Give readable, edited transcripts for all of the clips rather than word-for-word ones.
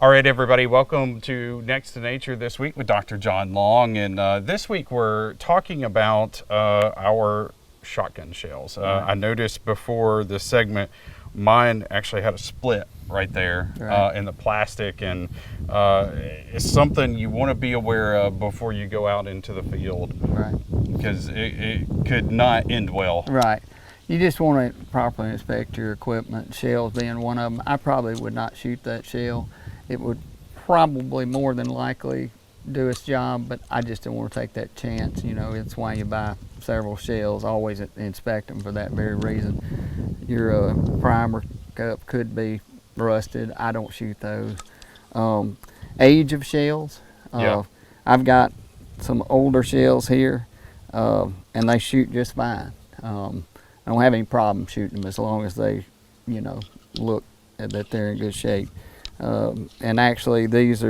All right, everybody, welcome to Next to Nature this week with Dr. John Long. And this week we're talking about our shotgun shells. I noticed before this segment, mine actually had a split right there in the plastic. And it's something you want to be aware of before you go out into the field. Right. Because it could not end well. Right. You just want to properly inspect your equipment, shells being one of them. I probably would not shoot that shell. It would probably more than likely do its job, but I just don't want to take that chance. You know, it's why you buy several shells, always inspect them for that very reason. Your primer cup could be rusted. I don't shoot those. Age of shells. I've got some older shells here, and they shoot just fine. I don't have any problem shooting them as long as they, you know, look that they're in good shape. And actually, this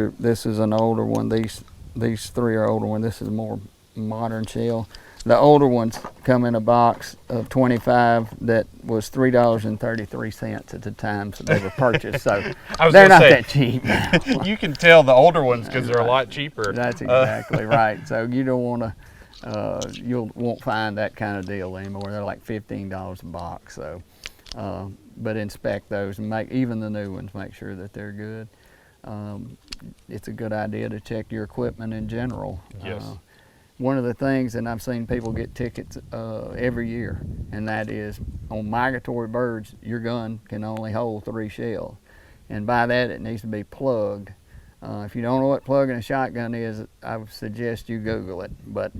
is an older one. These three are older one. This is a more modern shell. The older ones come in a box of 25 that was $3.33 at the time that they were purchased. So they're not that cheap now. You can tell the older ones because they're a lot cheaper. That's exactly right. So you don't want to, you won't find that kind of deal anymore. They're like $15 a box. So. But inspect those and make even the new ones, make sure that they're good. It's a good idea to check your equipment in general. Yes. One of the things, and I've seen people get tickets every year, and that is on migratory birds, your gun can only hold 3 shells. And by that, it needs to be plugged. If you don't know what plugging a shotgun is, I would suggest you Google it. But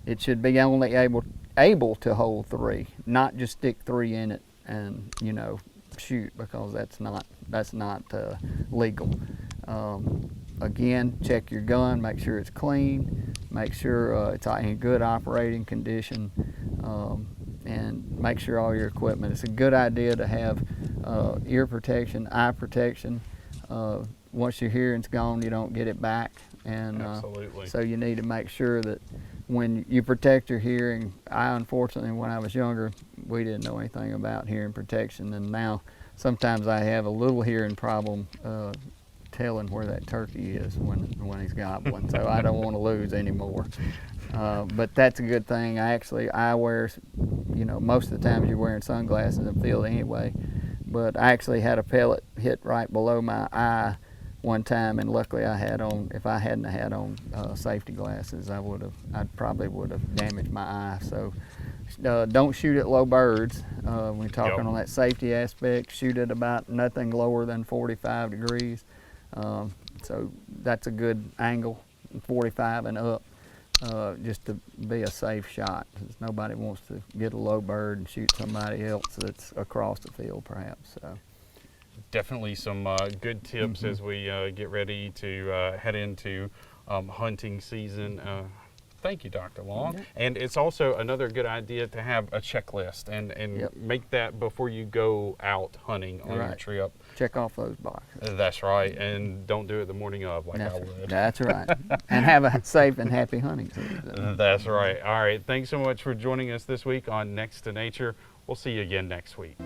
it should be only able to hold 3, not just stick 3 in it and, you know, shoot, because that's not legal. Again, check your gun, make sure it's clean, make sure it's in good operating condition, and make sure all your equipment. It's a good idea to have ear protection, eye protection. Once your hearing's gone, you don't get it back, and so you need to make sure that when you protect your hearing. Unfortunately, when I was younger, we didn't know anything about hearing protection, and now sometimes I have a little hearing problem telling where that turkey is when he's gobbling, so I don't want to lose anymore. But that's a good thing. I wear, you know, most of the times you're wearing sunglasses in the field anyway, but I actually had a pellet hit right below my eye one time, and luckily I had on, if I hadn't had on safety glasses, I probably would have damaged my eye. So don't shoot at low birds. When you're talking on that safety aspect, shoot at about nothing lower than 45 degrees. So that's a good angle, 45 and up, just to be a safe shot. Nobody wants to get a low bird and shoot somebody else that's across the field perhaps. So. Definitely some good tips as we get ready to head into hunting season. Thank you, Dr. Long. And it's also another good idea to have a checklist and make that before you go out hunting on your trip. Check off those boxes. That's right, and don't do it the morning of like I would. That's right. And have a safe and happy hunting season. That's right. All right, thanks so much for joining us this week on Next to Nature. We'll see you again next week.